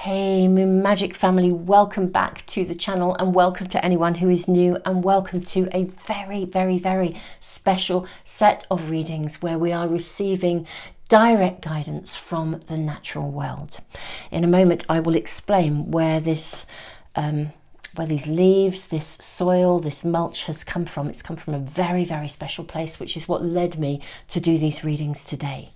Hey Moon Magic family, welcome back to the channel and welcome to anyone who is new and welcome to a very special set of readings where we are receiving direct guidance from the natural world. In a moment I will explain where this where these leaves, this soil, this mulch has come from. It's come from a very special place, which is what led me to do these readings today.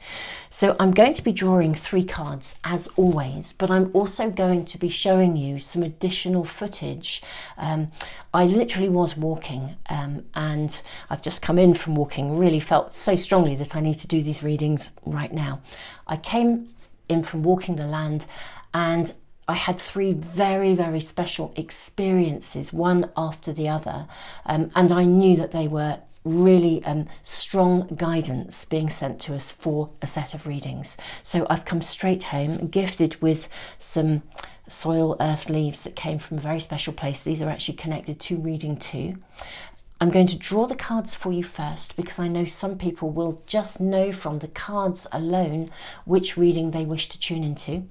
So I'm going to be drawing 3 cards as always, but I'm also going to be showing you some additional footage. I literally was walking and I've just come in from walking, really felt so strongly that I need to do these readings right now. I came in from walking the land and I had 3 very special experiences, one after the other, and I knew that they were really strong guidance being sent to us for a set of readings. So I've come straight home, gifted with some soil earth leaves that came from a very special place. These are actually connected to reading 2. I'm going to draw the cards for you first because I know some people will just know from the cards alone which reading they wish to tune into.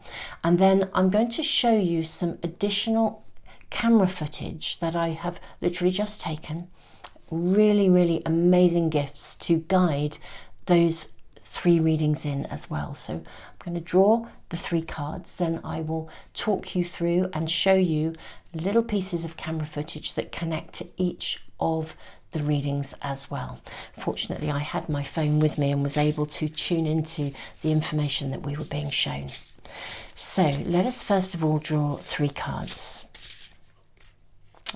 And then I'm going to show you some additional camera footage that I have literally just taken. Really amazing gifts to guide those 3 readings in as well. So I'm going to draw the 3 cards, then I will talk you through and show you little pieces of camera footage that connect to each of the readings as well. Fortunately, I had my phone with me and was able to tune into the information that we were being shown. So let us first of all draw 3 cards.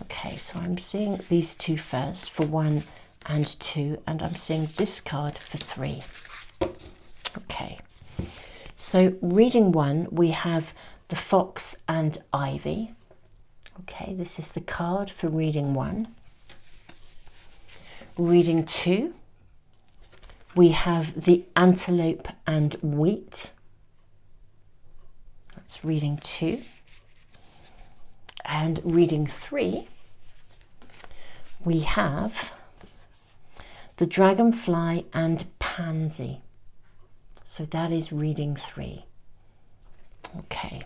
Okay, so I'm seeing these 2 first for 1 and 2, and I'm seeing this card for 3. Okay, so reading 1, we have the fox and ivy. Okay, this is the card for reading 1. Reading 2, we have the antelope and wheat. That's reading 2. And reading 3, we have the dragonfly and pansy. So that is reading 3. Okay.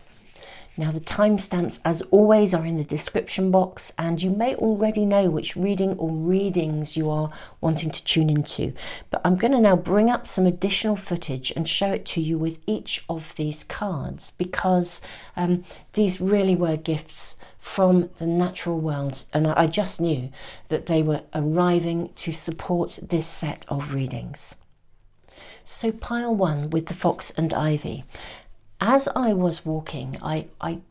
Now the timestamps as always are in the description box, and you may already know which reading or readings you are wanting to tune into. But I'm going to now bring up some additional footage and show it to you with each of these cards because these really were gifts from the natural world, and I just knew that they were arriving to support this set of readings. So pile 1 with the fox and ivy. As I was walking, I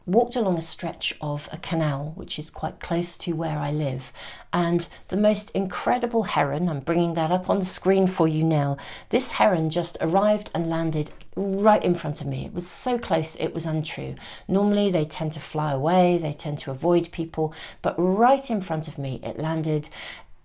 walked along a stretch of a canal which is quite close to where I live, and the most incredible heron, I'm bringing that up on the screen for you now, this heron just arrived and landed right in front of me. It was so close it was untrue. Normally they tend to fly away, they tend to avoid people, but right in front of me it landed.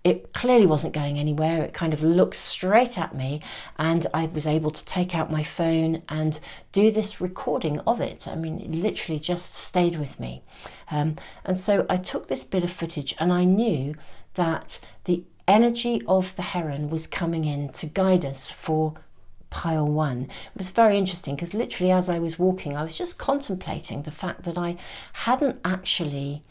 It clearly wasn't going anywhere. It kind of looked straight at me, and I was able to take out my phone and do this recording of it. I mean, it literally just stayed with me. And so I took this bit of footage and I knew that the energy of the heron was coming in to guide us for pile 1. It was very interesting because literally as I was walking, I was just contemplating the fact that I hadn't actually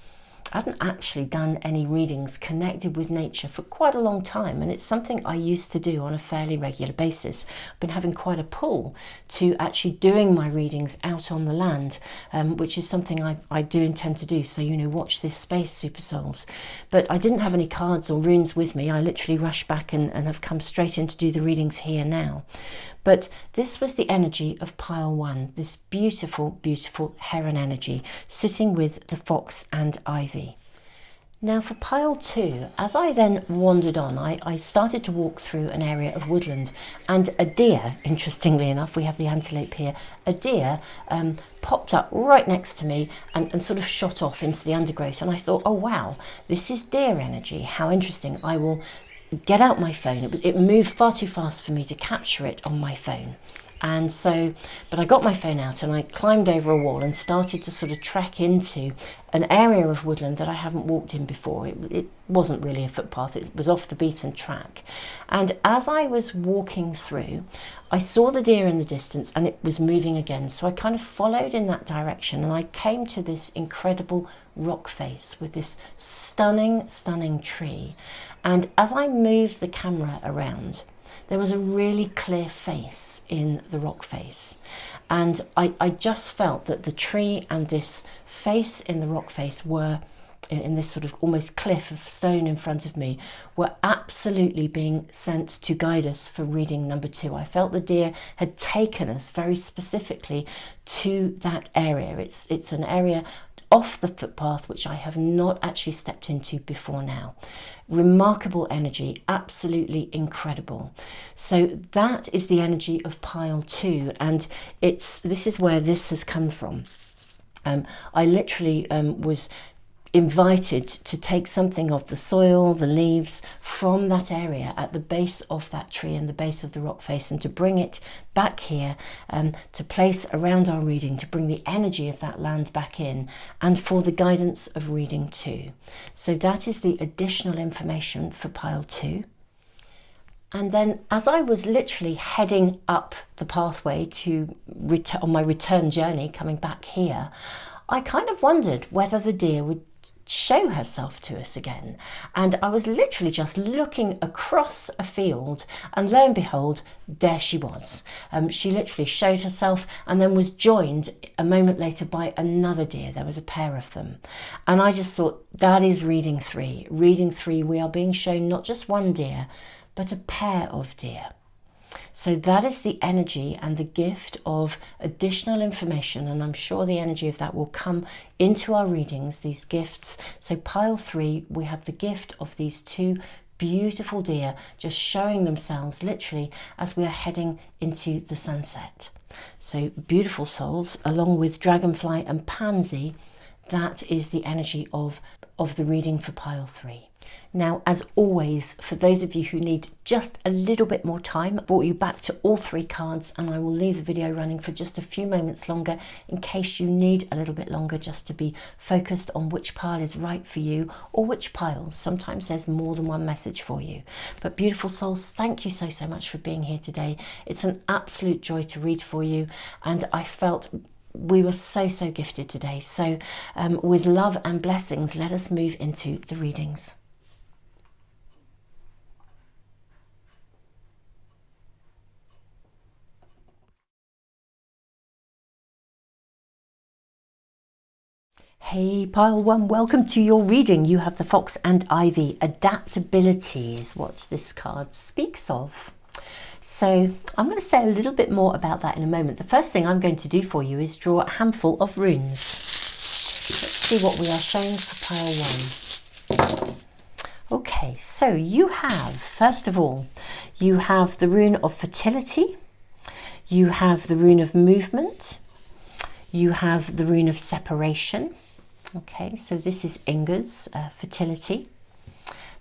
done any readings connected with nature for quite a long time, and it's something I used to do on a fairly regular basis. I've been having quite a pull to actually doing my readings out on the land, which is something I do intend to do, so you know, watch this space, super souls. But I didn't have any cards or runes with me. I literally rushed back and have come straight in to do the readings here now. But this was the energy of pile 1, this beautiful heron energy sitting with the fox and ivy. Now for pile 2, as I then wandered on, I started to walk through an area of woodland, and a deer, interestingly enough, we have the antelope here, a deer popped up right next to me and sort of shot off into the undergrowth, and I thought, oh wow, this is deer energy, how interesting. I will get out my phone. It moved far too fast for me to capture it on my phone. And so, but I got my phone out and I climbed over a wall and started to sort of trek into an area of woodland that I haven't walked in before. It wasn't really a footpath, it was off the beaten track. And as I was walking through, I saw the deer in the distance and it was moving again. So I kind of followed in that direction and I came to this incredible rock face with this stunning, stunning tree. And as I moved the camera around, there was a really clear face in the rock face. And I just felt that the tree and this face in the rock face were, in this sort of almost cliff of stone in front of me, were absolutely being sent to guide us for reading number 2. I felt the deer had taken us very specifically to that area. It's an area off the footpath which I have not actually stepped into before now. Remarkable energy, absolutely incredible. So that is the energy of pile 2, and this is where this has come from. I literally was invited to take something of the soil, the leaves from that area at the base of that tree and the base of the rock face, and to bring it back here to place around our reading, to bring the energy of that land back in, and for the guidance of reading 2. So that is the additional information for pile 2. And then as I was literally heading up the pathway to on my return journey coming back here, I kind of wondered whether the deer would show herself to us again. And I was literally just looking across a field, and lo and behold, there she was. She literally showed herself and then was joined a moment later by another deer. There was a pair of them. And I just thought, that is reading 3. Reading 3, we are being shown not just one deer, but a pair of deer. So that is the energy and the gift of additional information, and I'm sure the energy of that will come into our readings, these gifts. So pile 3, we have the gift of these 2 beautiful deer just showing themselves literally as we are heading into the sunset. So beautiful souls, along with dragonfly and pansy, that is the energy of the reading for pile 3. Now, as always, for those of you who need just a little bit more time, I brought you back to all 3 cards, and I will leave the video running for just a few moments longer in case you need a little bit longer just to be focused on which pile is right for you, or which piles. Sometimes there's more than one message for you. But beautiful souls, thank you so much for being here today. It's an absolute joy to read for you, and I felt we were so gifted today. So with love and blessings, let us move into the readings. Hey pile 1, welcome to your reading. You have the Fox and Ivy. Adaptability is what this card speaks of. So I'm going to say a little bit more about that in a moment. The first thing I'm going to do for you is draw a handful of runes. Let's see what we are showing for pile 1. Okay, so you have, first of all, you have the rune of fertility, you have the rune of movement, you have the rune of separation. Okay, so this is Inga's fertility,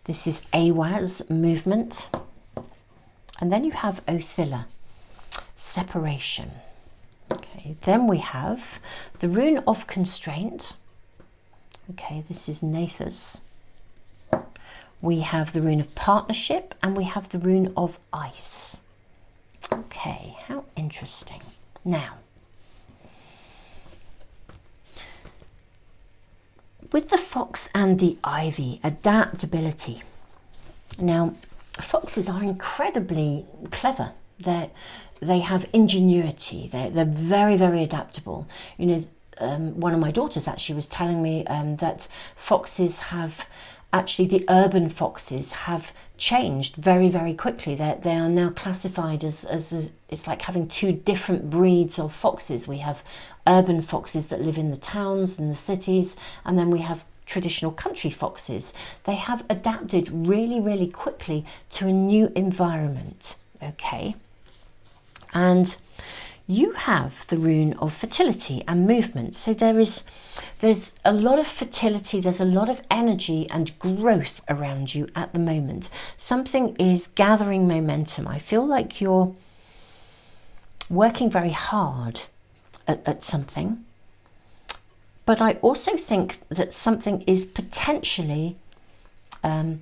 this is Awaz, movement, and then you have Othilla, separation. Okay, then we have the rune of constraint. Okay, this is Nathus. We have the rune of partnership, and we have the rune of ice. Okay, how interesting. Now, with the fox and the ivy, adaptability. Now, foxes are incredibly clever. They have ingenuity. They're very adaptable. You know, one of my daughters actually was telling me that foxes have, actually the urban foxes have changed very quickly. They are now classified as it's like having 2 different breeds of foxes. We have urban foxes that live in the towns and the cities, and then we have traditional country foxes. They have adapted really quickly to a new environment. Okay, and you have the rune of fertility and movement. So there's a lot of fertility, there's a lot of energy and growth around you at the moment. Something is gathering momentum. I feel like you're working very hard at something. But I also think that something is potentially, I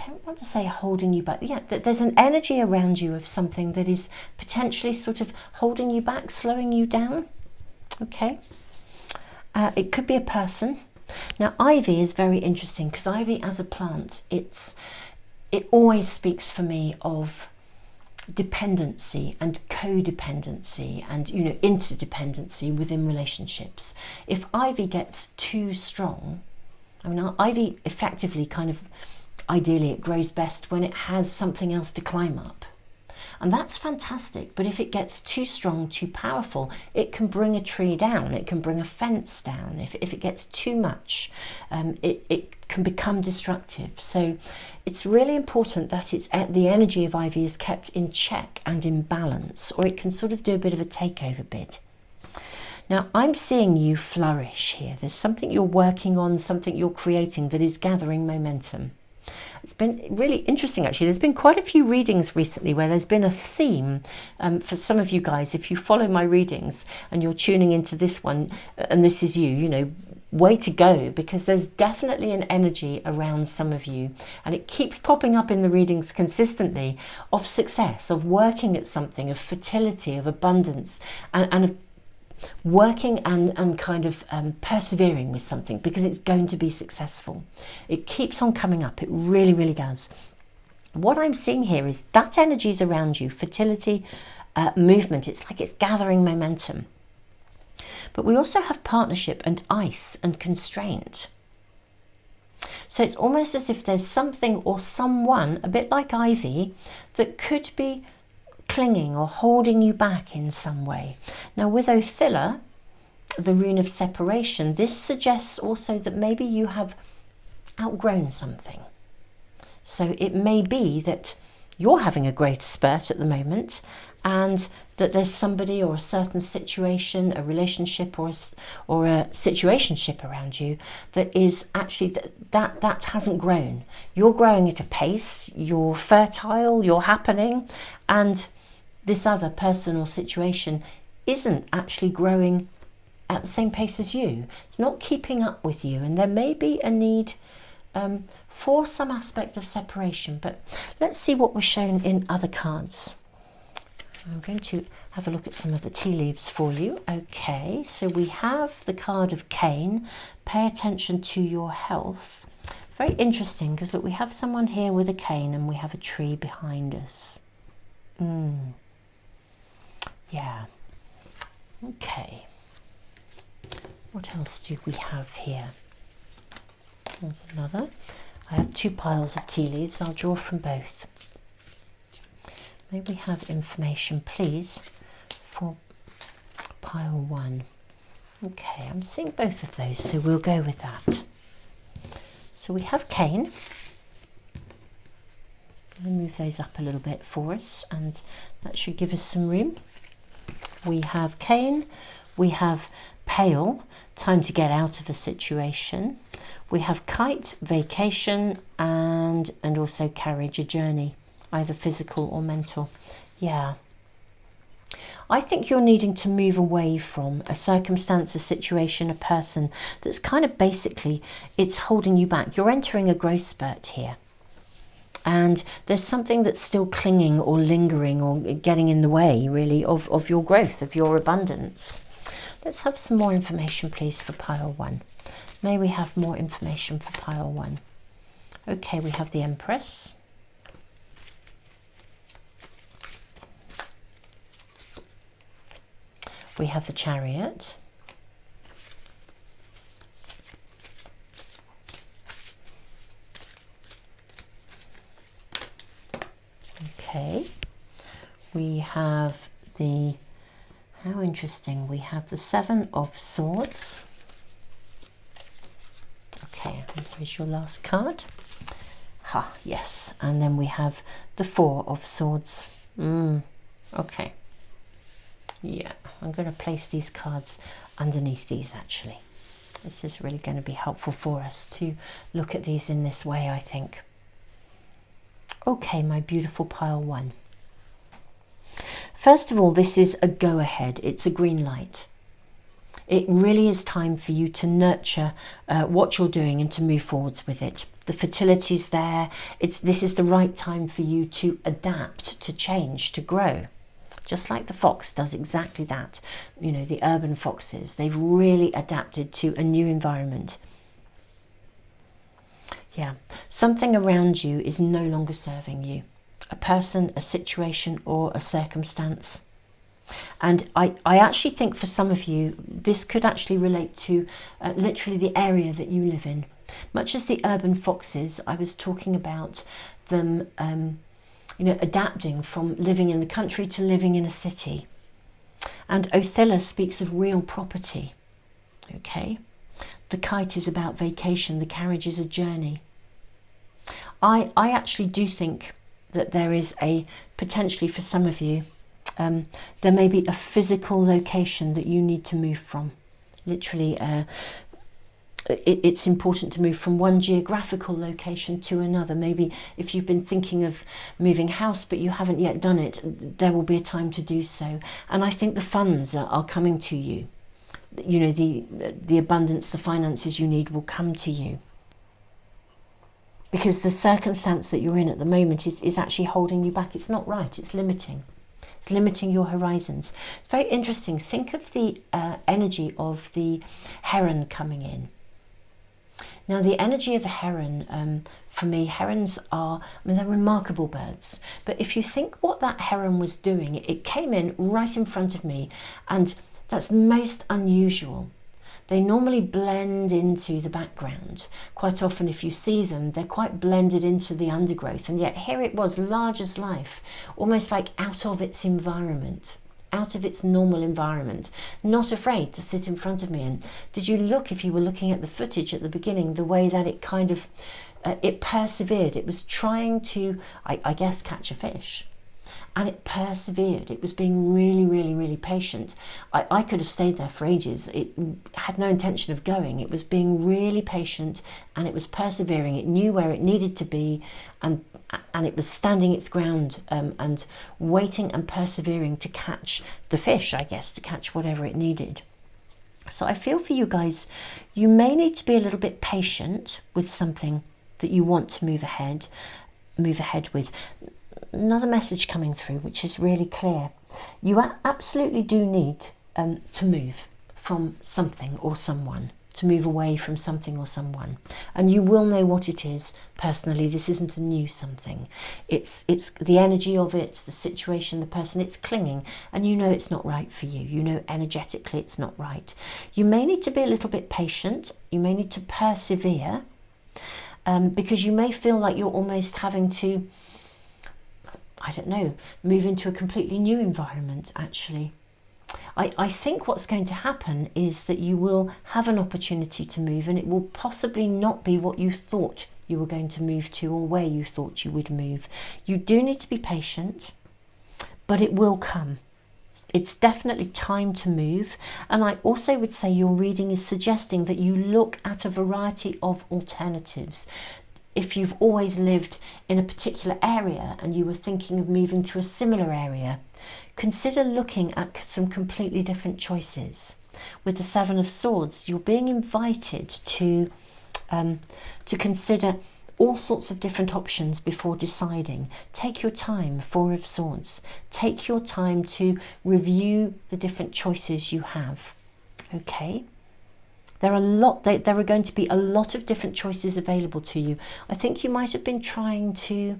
don't want to say holding you back. Yeah, that there's an energy around you of something that is potentially sort of holding you back, slowing you down. Okay. It could be a person. Now, ivy is very interesting because ivy as a plant, it always speaks for me of dependency and codependency and, you know, interdependency within relationships. If ivy gets too strong, I mean, ivy effectively kind of, ideally it grows best when it has something else to climb up. And that's fantastic, but if it gets too strong, too powerful, it can bring a tree down, it can bring a fence down. If it gets too much, it can become destructive. So it's really important that the energy of ivy is kept in check and in balance, or it can sort of do a bit of a takeover bid. Now, I'm seeing you flourish here. There's something you're working on, something you're creating that is gathering momentum. It's been really interesting, actually. There's been quite a few readings recently where there's been a theme for some of you guys. If you follow my readings and you're tuning into this one, and this is you, you know, way to go, because there's definitely an energy around some of you, and it keeps popping up in the readings consistently, of success, of working at something, of fertility, of abundance, and of working and kind of persevering with something, because it's going to be successful. It keeps on coming up. It really, really does. What I'm seeing here is that energy is around you, fertility, movement. It's like it's gathering momentum. But we also have partnership and ice and constraint. So it's almost as if there's something or someone, a bit like ivy, that could be clinging or holding you back in some way. Now, with Othilla, the rune of separation, this suggests also that maybe you have outgrown something. So it may be that you're having a growth spurt at the moment, and that there's somebody or a certain situation, a relationship or a situationship around you that is actually that hasn't grown. You're growing at a pace, you're fertile, you're happening, and this other person or situation isn't actually growing at the same pace as you. It's not keeping up with you, and there may be a need for some aspect of separation. But let's see what we're shown in other cards. I'm going to have a look at some of the tea leaves for you. Okay, so we have the card of Cain. Pay attention to your health. Very interesting, because look, we have someone here with a cane and we have a tree behind us. Yeah. Okay. What else do we have here? There's another. I have two piles of tea leaves. I'll draw from both. May we have information, please, for pile 1. Okay, I'm seeing both of those, so we'll go with that. So we have Cain. I'll move those up a little bit for us, and that should give us some room. We have Cain, we have Pale, time to get out of a situation. We have Kite, vacation, and also carriage, a journey, either physical or mental. Yeah. I think you're needing to move away from a circumstance, a situation, a person that's kind of basically, it's holding you back. You're entering a growth spurt here. And there's something that's still clinging or lingering or getting in the way, really, of your growth, of your abundance. Let's have some more information, please, for pile 1. May we have more information for pile 1? Okay, we have the Empress. We have the Chariot. Okay, we have the, how interesting, we have the 7 of Swords. Okay, and here's your last card. Ha, yes, and then we have the 4 of Swords. Okay. Yeah, I'm going to place these cards underneath these, actually. This is really going to be helpful for us to look at these in this way, I think. Okay, my beautiful pile 1. First of all, this is a go ahead. It's a green light. It really is time for you to nurture what you're doing and to move forwards with it. The fertility's there. This is the right time for you to adapt, to change, to grow. Just like the fox does exactly that. You know, the urban foxes, they've really adapted to a new environment. Yeah, something around you is no longer serving you. A person, a situation, or a circumstance. And I actually think for some of you, this could actually relate to literally the area that you live in. Much as the urban foxes, I was talking about them, you know, adapting from living in the country to living in a city. And Othilla speaks of real property. Okay, the kite is about vacation. The carriage is a journey. I actually do think that there is a potentially for some of you. There may be a physical location that you need to move from. Literally, it's important to move from one geographical location to another. Maybe if you've been thinking of moving house but you haven't yet done it, there will be a time to do so. And I think the funds are coming to you. You know, the abundance, the finances you need will come to you. Because the circumstance that you're in at the moment is actually holding you back. It's not right, it's limiting. It's limiting your horizons. It's very interesting. Think of the energy of the heron coming in. Now, the energy of a heron, for me, herons are, I mean, they're remarkable birds. But if you think what that heron was doing, it came in right in front of me, and that's most unusual. They normally blend into the background. Quite often, if you see them, they're quite blended into the undergrowth. And yet here it was, large as life, almost like out of its environment, out of its normal environment, not afraid to sit in front of me. And did you look, if you were looking at the footage at the beginning, the way that it kind of, it persevered. It was trying to, I guess, catch a fish. And it persevered. It was being really, really, really patient. I could have stayed there for ages. It had no intention of going. It was being really patient, and it was persevering. It knew where it needed to be, and it was standing its ground and waiting and persevering to catch the fish, I guess, to catch whatever it needed. So I feel for you guys, you may need to be a little bit patient with something that you want to move ahead with. Another message coming through, which is really clear. You absolutely do need to move from something or someone, to move away from something or someone. And you will know what it is personally. This isn't a new something. It's the energy of it, the situation, the person. It's clinging, and you know it's not right for you. You know energetically it's not right. You may need to be a little bit patient. You may need to persevere, because you may feel like you're almost having to, I don't know, move into a completely new environment, actually. I think what's going to happen is that you will have an opportunity to move, and it will possibly not be what you thought you were going to move to or where you thought you would move. You do need to be patient, but it will come. It's definitely time to move. And I also would say your reading is suggesting that you look at a variety of alternatives. If you've always lived in a particular area and you were thinking of moving to a similar area, consider looking at some completely different choices. With the Seven of Swords, you're being invited to consider all sorts of different options before deciding. Take your time, Four of Swords. Take your time to review the different choices you have. Okay? There are going to be a lot of different choices available to you. I think you might have been trying to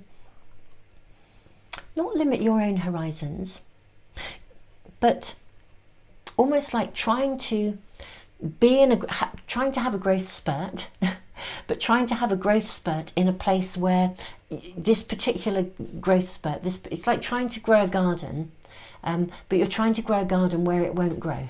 not limit your own horizons, but almost like trying to trying to have a growth spurt, but trying to have a growth spurt in a place where this particular growth spurt, it's like trying to grow a garden, but you're trying to grow a garden where it won't grow.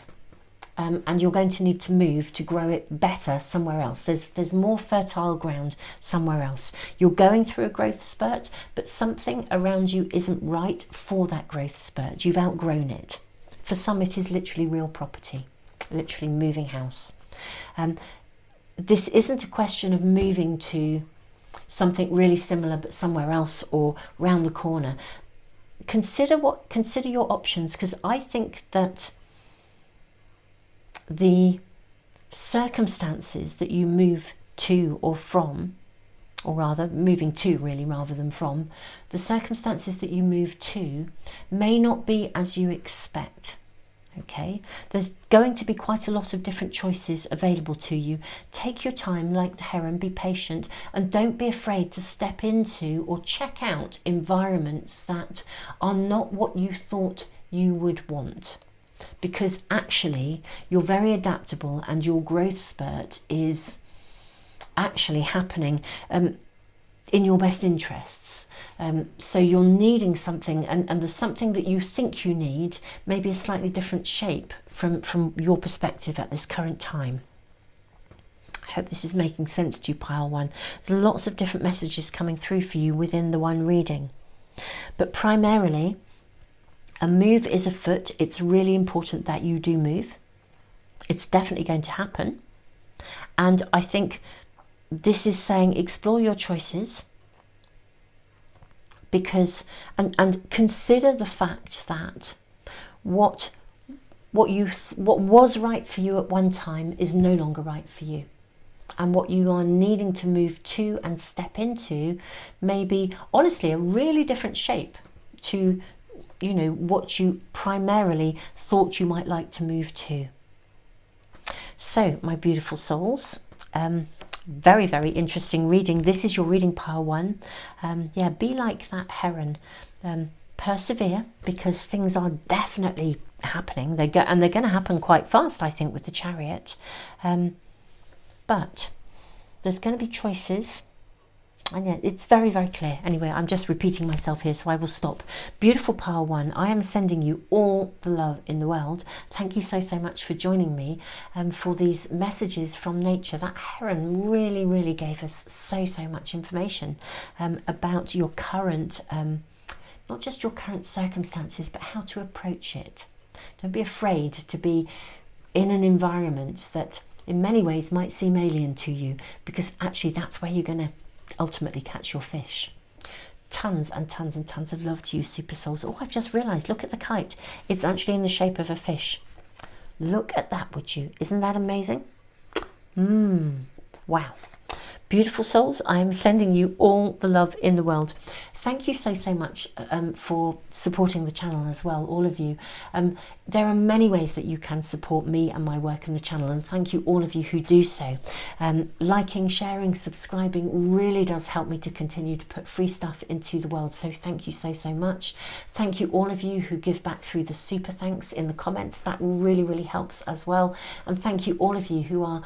And you're going to need to move to grow it better somewhere else. There's more fertile ground somewhere else. You're going through a growth spurt, but something around you isn't right for that growth spurt. You've outgrown it. For some, it is literally real property, literally moving house. This isn't a question of moving to something really similar but somewhere else or round the corner. consider your options, because I think that the circumstances that you move to or from, or rather moving to really rather than from, the circumstances that you move to may not be as you expect. Okay, there's going to be quite a lot of different choices available to you. Take your time like the heron, be patient, and don't be afraid to step into or check out environments that are not what you thought you would want. Because actually you're very adaptable and your growth spurt is actually happening in your best interests. So you're needing something, and the something that you think you need may be a slightly different shape from your perspective at this current time. I hope this is making sense to you, pile one. There's lots of different messages coming through for you within the one reading. But primarily, a move is afoot. It's really important that you do move. It's definitely going to happen. And I think this is saying explore your choices, because and consider the fact that what was right for you at one time is no longer right for you, and what you are needing to move to and step into may be honestly a really different shape to, you know, what you primarily thought you might like to move to. So my beautiful souls, very, very interesting reading. This is your reading, pile one. Yeah, be like that heron. Persevere, because things are definitely happening. And they're going to happen quite fast, I think, with the Chariot. But there's going to be choices. And yeah, it's very, very clear. Anyway, I'm just repeating myself here, so I will stop. Beautiful pile one, I am sending you all the love in the world. Thank you so, so much for joining me for these messages from nature. That heron really, really gave us so, so much information about your current, not just your current circumstances, but how to approach it. Don't be afraid to be in an environment that in many ways might seem alien to you, because actually that's where you're going to ultimately catch your fish. Tons and tons and tons of love to you, super souls. Oh, I've just realized, look at the kite. It's actually in the shape of a fish. Look at that, would you? Isn't that amazing? Wow. Beautiful souls, I am sending you all the love in the world. Thank you so, so much for supporting the channel as well, all of you. There are many ways that you can support me and my work in the channel, and thank you all of you who do so. Liking, sharing, subscribing really does help me to continue to put free stuff into the world, so thank you so, so much. Thank you all of you who give back through the super thanks in the comments. That really, really helps as well. And thank you all of you who are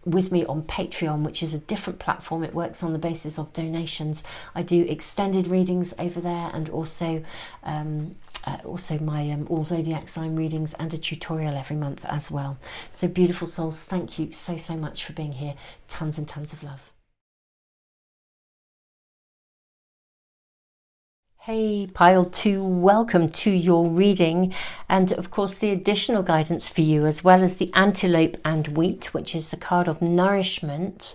with me on Patreon, which is a different platform. It works on the basis of donations. I do extended readings over there, and also my all zodiac sign readings and a tutorial every month as well. So beautiful souls, thank you so, so much for being here. Tons and tons of love. Hey pile 2, welcome to your reading, and of course the additional guidance for you, as well as the antelope and wheat, which is the card of nourishment.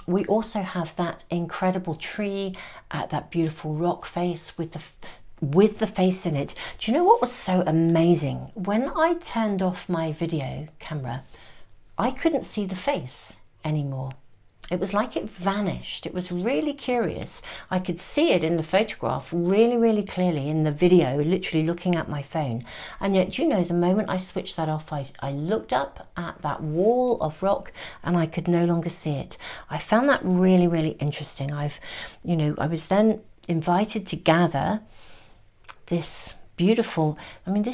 We also have that incredible tree, that beautiful rock face with the face in it. Do you know what was so amazing? When I turned off my video camera, I couldn't see the face anymore. It was like it vanished. It was really curious. I could see it in the photograph really, really clearly in the video, literally looking at my phone. And yet, you know, the moment I switched that off, I looked up at that wall of rock and I could no longer see it. I found that really, really interesting. I was then invited to gather this beautiful, I'm going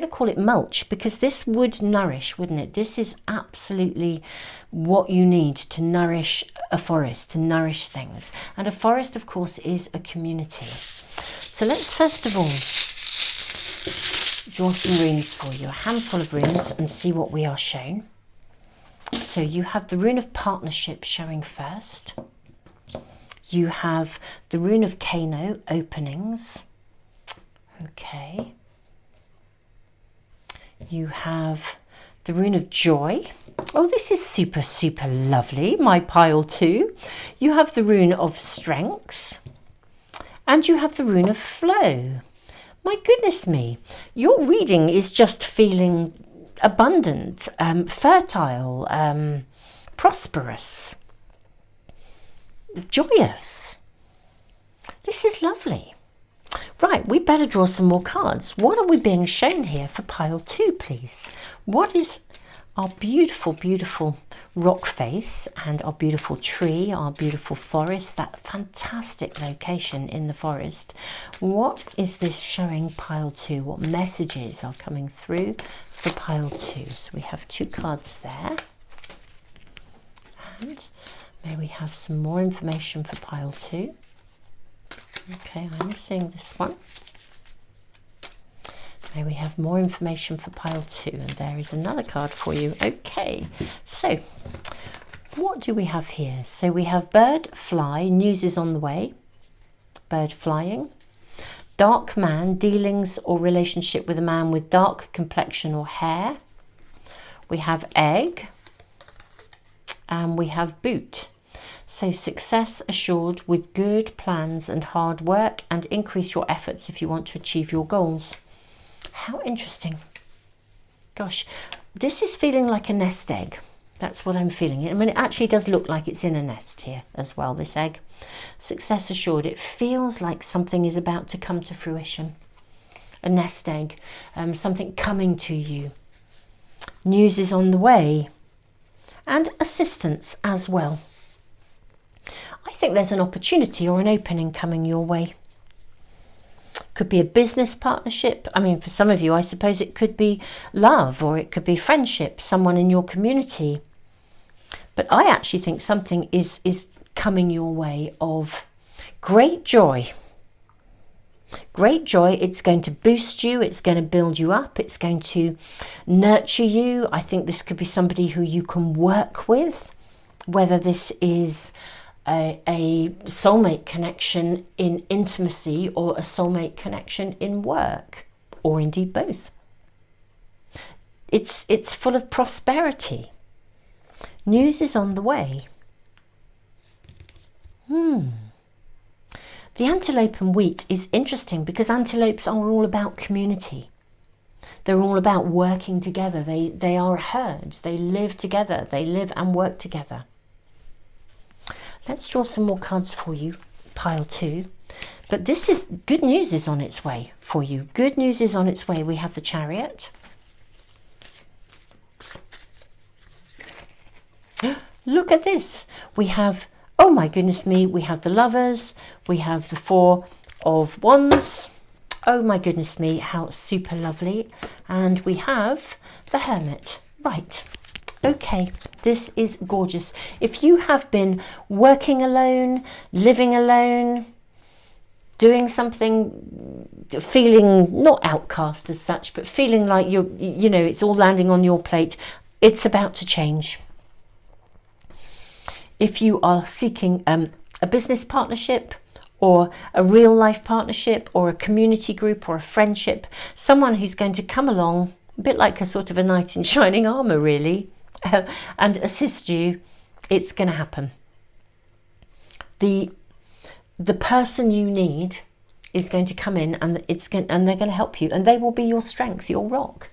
to call it mulch, because this would nourish, wouldn't it? This is absolutely what you need to nourish a forest, to nourish things. And a forest, of course, is a community. So let's first of all draw some runes for you, a handful of runes, and see what we are shown. So you have the rune of partnership showing first. You have the rune of Kano, openings. Okay, you have the rune of joy. Oh, this is super, super lovely, my pile 2. You have the rune of strength, And you have the rune of flow. My goodness me, your reading is just feeling abundant, fertile, prosperous, joyous. This is lovely. Right, we better draw some more cards. What are we being shown here for pile 2, please? What is our beautiful, beautiful rock face and our beautiful tree, our beautiful forest, that fantastic location in the forest? What is this showing pile 2? What messages are coming through for pile 2? So we have 2 cards there. And may we have some more information for pile 2. Okay, I'm seeing this one. May we have more information for pile 2, and there is another card for you. Okay, so what do we have here? So we have bird, fly, news is on the way, bird flying, dark man, dealings or relationship with a man with dark complexion or hair. We have egg, and we have boot. So success assured with good plans and hard work, and increase your efforts if you want to achieve your goals. How interesting. Gosh, this is feeling like a nest egg. That's what I'm feeling. I mean, it actually does look like it's in a nest here as well, this egg. Success assured. It feels like something is about to come to fruition. A nest egg, something coming to you. News is on the way. And assistance as well. I think there's an opportunity or an opening coming your way. Could be a business partnership. I mean, for some of you, I suppose it could be love, or it could be friendship, someone in your community. But I actually think something is coming your way of great joy. Great joy. It's going to boost you. It's going to build you up. It's going to nurture you. I think this could be somebody who you can work with, whether this is a soulmate connection in intimacy or a soulmate connection in work, or indeed both. It's full of prosperity. News is on the way. The antelope and wheat is interesting because antelopes are all about community. They're all about working together. They are a herd. They live together. They live and work together. Let's draw some more cards for you, pile 2. But this is good news is on its way for you. Good news is on its way. We have the Chariot. Look at this. We have, oh my goodness me, we have the Lovers. We have the 4 of Wands. Oh my goodness me, how super lovely. And we have the Hermit. Right. Okay, this is gorgeous. If you have been working alone, living alone, doing something, feeling not outcast as such, but feeling like you know, it's all landing on your plate, it's about to change. If you are seeking a business partnership, or a real life partnership, or a community group, or a friendship, someone who's going to come along, a bit like a sort of a knight in shining armour really, and assist you, it's going to happen. The person you need is going to come in, and they're going to help you, and they will be your strength, your rock.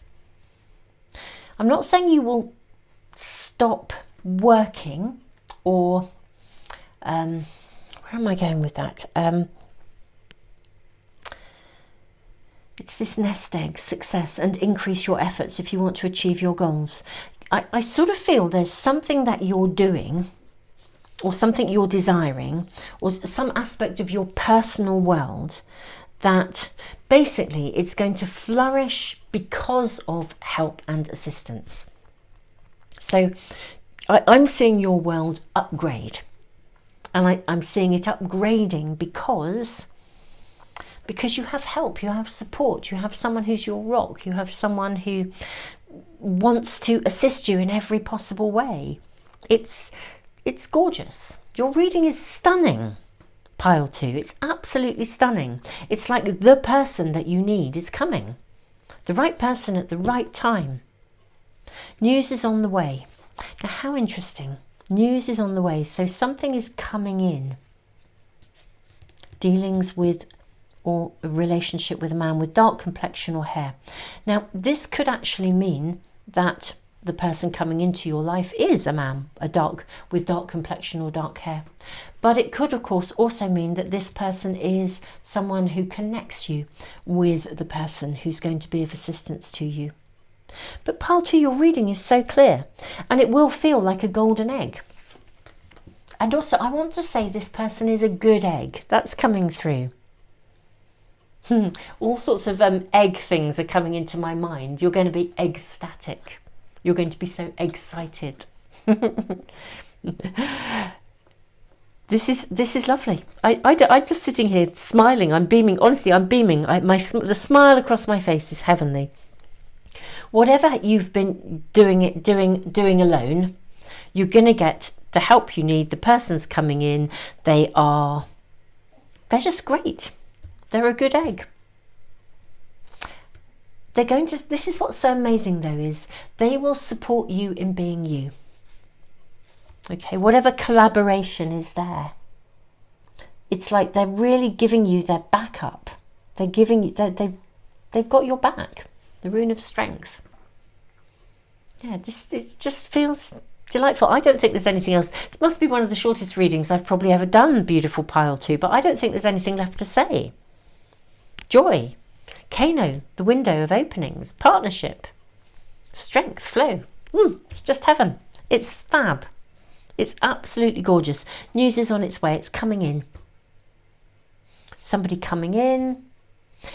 I'm not saying you will stop working, or where am I going with that? It's this nest egg, success, and increase your efforts if you want to achieve your goals. I sort of feel there's something that you're doing, or something you're desiring, or some aspect of your personal world that basically it's going to flourish because of help and assistance. So I'm seeing your world upgrade, and I'm seeing it upgrading because you have help, you have support, you have someone who's your rock, you have someone who wants to assist you in every possible way. It's gorgeous. Your reading is stunning, pile 2. It's absolutely stunning. It's like the person that you need is coming. The right person at the right time. News is on the way. Now, how interesting. News is on the way. So something is coming in. dealings with or a relationship with a man with dark complexion or hair. Now, this could actually mean that the person coming into your life is a man, with dark complexion or dark hair. But it could, of course, also mean that this person is someone who connects you with the person who's going to be of assistance to you. But pile 2, your reading is so clear, and it will feel like a golden egg. And also, I want to say this person is a good egg. That's coming through. All sorts of egg things are coming into my mind. You're going to be ecstatic. You're going to be so excited. This is lovely. I'm just sitting here smiling. I'm beaming. Honestly, I'm beaming. The smile across my face is heavenly. Whatever you've been doing alone, you're going to get the help you need. The person's coming in. They're just great. They're a good egg. This is what's so amazing though, is they will support you in being you. Okay, whatever collaboration is there, it's like they're really giving you their backup. They've got your back. The rune of strength. Yeah, it just feels delightful. I don't think there's anything else. It must be one of the shortest readings I've probably ever done, beautiful pile 2, but I don't think there's anything left to say. Joy. Kano, the window of openings, partnership, strength, flow. It's just heaven. It's fab. It's absolutely gorgeous. News is on its way. It's coming in. Somebody coming in.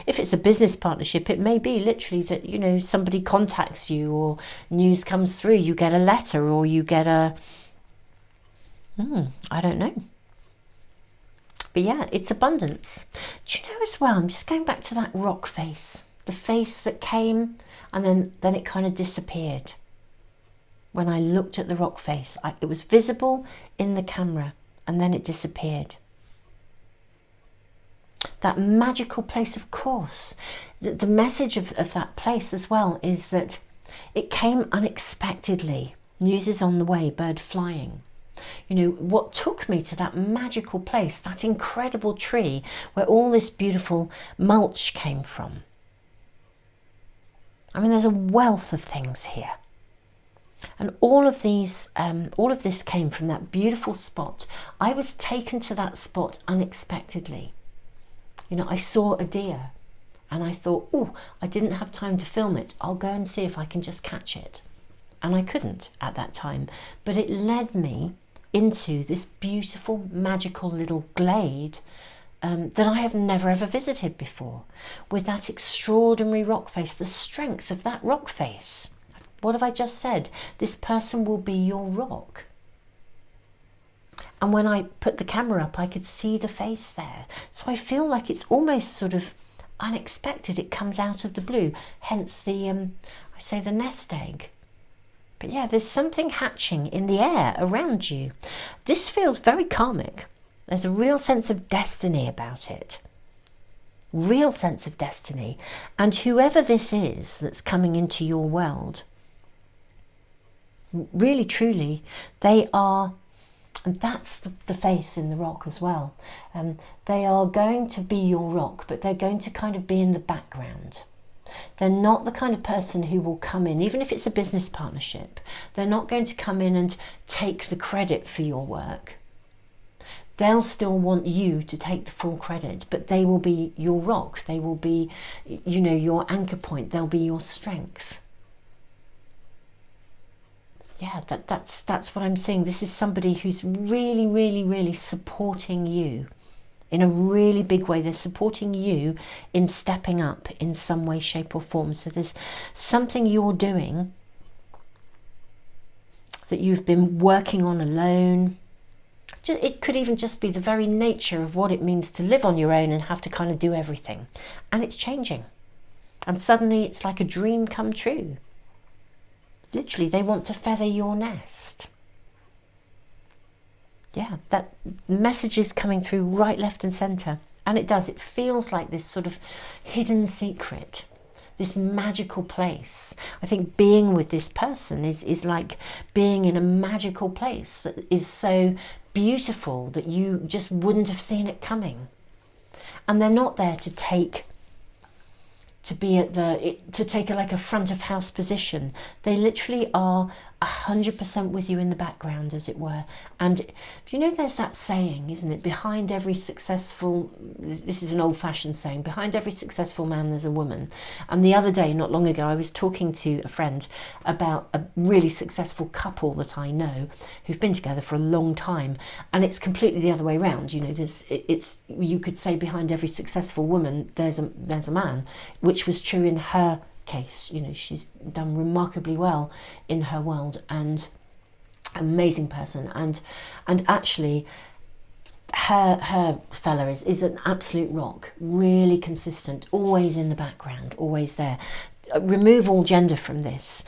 If it's a business partnership, it may be literally that, somebody contacts you or news comes through. You get a letter or you get I don't know. But yeah, it's abundance. Do you know as well, I'm just going back to that rock face. The face that came and then it kind of disappeared. When I looked at the rock face, it was visible in the camera and then it disappeared. That magical place, of course. The message of that place as well is that it came unexpectedly. News is on the way, bird flying. What took me to that magical place, that incredible tree where all this beautiful mulch came from. I mean, there's a wealth of things here. And all of this came from that beautiful spot. I was taken to that spot unexpectedly. I saw a deer and I thought, I didn't have time to film it. I'll go and see if I can just catch it. And I couldn't at that time, but it led me into this beautiful, magical little glade that I have never ever visited before, with that extraordinary rock face, the strength of that rock face. What have I just said? This person will be your rock. And when I put the camera up, I could see the face there. So I feel like it's almost sort of unexpected. It comes out of the blue, hence the nest egg. But yeah, there's something hatching in the air around you. This feels very karmic. There's a real sense of destiny about it. Real sense of destiny. And whoever this is that's coming into your world, really, truly, they are, and that's the face in the rock as well. They are going to be your rock, but they're going to kind of be in the background. They're not the kind of person who will come in, even if it's a business partnership, they're not going to come in and take the credit for your work. They'll still want you to take the full credit, but they will be your rock. They will be, your anchor point. They'll be your strength. Yeah, that's what I'm seeing. This is somebody who's really, really, really supporting you in a really big way. They're supporting you in stepping up in some way, shape or form. So there's something you're doing that you've been working on alone. It could even just be the very nature of what it means to live on your own and have to kind of do everything. And it's changing. And suddenly it's like a dream come true. Literally, they want to feather your nest. Yeah, that message is coming through right, left and centre. And it does. It feels like this sort of hidden secret, this magical place. I think being with this person is like being in a magical place that is so beautiful that you just wouldn't have seen it coming. and they're not there to take like a front of house position. They literally are 100% with you in the background, as it were. And you know, there's that saying, isn't it, behind every successful, this is an old-fashioned saying, behind every successful man there's a woman. And the other day, not long ago, I was talking to a friend about a really successful couple that I know who've been together for a long time, and it's completely the other way around. You know, it's you could say behind every successful woman there's a man, which was true in her case. You know, she's done remarkably well in her world, and amazing person, and actually her fella is an absolute rock, really consistent, always in the background, always there. Remove all gender from this,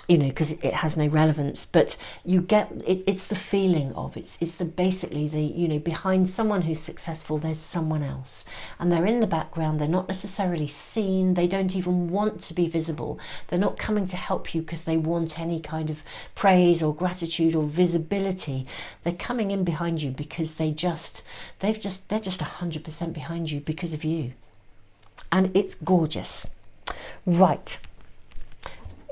you know, because it has no relevance, but you get it, it's the feeling of it's the basically the, you know, behind someone who's successful there's someone else, and they're in the background. They're not necessarily seen, they don't even want to be visible. They're not coming to help you because they want any kind of praise or gratitude or visibility. They're coming in behind you because they're just 100% behind you because of you, and it's gorgeous. Right,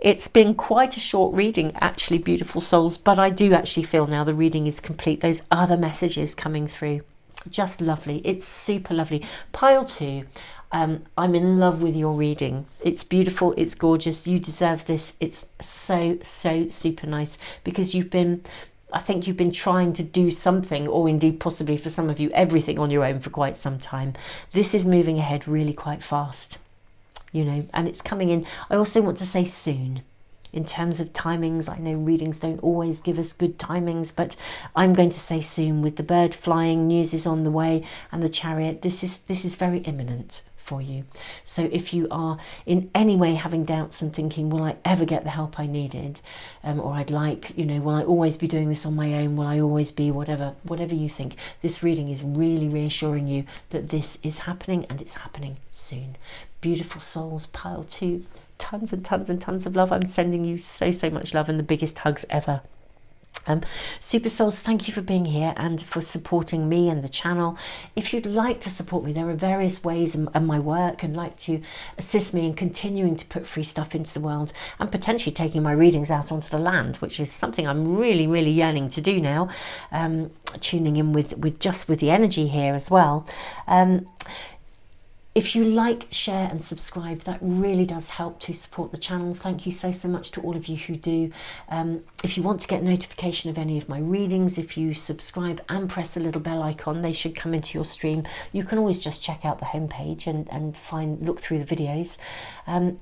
it's been quite a short reading, actually, beautiful souls, but I do actually feel now the reading is complete. Those other messages coming through, just lovely. It's super lovely. Pile 2, I'm in love with your reading. It's beautiful, it's gorgeous, you deserve this. It's so super nice, because I think you've been trying to do something, or indeed possibly for some of you everything, on your own for quite some time. This is moving ahead really quite fast, you know, and it's coming in. I also want to say soon. In terms of timings, I know readings don't always give us good timings, but I'm going to say soon. With the bird flying, news is on the way, and the chariot, this is very imminent for you. So if you are in any way having doubts and thinking, will I ever get the help I needed, or I'd like, you know, will I always be doing this on my own, will I always be whatever you think, this reading is really reassuring you that this is happening, and it's happening soon. Beautiful souls, pile 2, tons and tons and tons of love. I'm sending you so much love and the biggest hugs ever. Super souls, thank you for being here and for supporting me and the channel. If you'd like to support me, there are various ways in my work, and like to assist me in continuing to put free stuff into the world, and potentially taking my readings out onto the land, which is something I'm really yearning to do now. Tuning in with the energy here as well. If you like, share and subscribe, that really does help to support the channel. Thank you so much to all of you who do. If you want to get notification of any of my readings, if you subscribe and press the little bell icon, they should come into your stream. You can always just check out the homepage and look through the videos.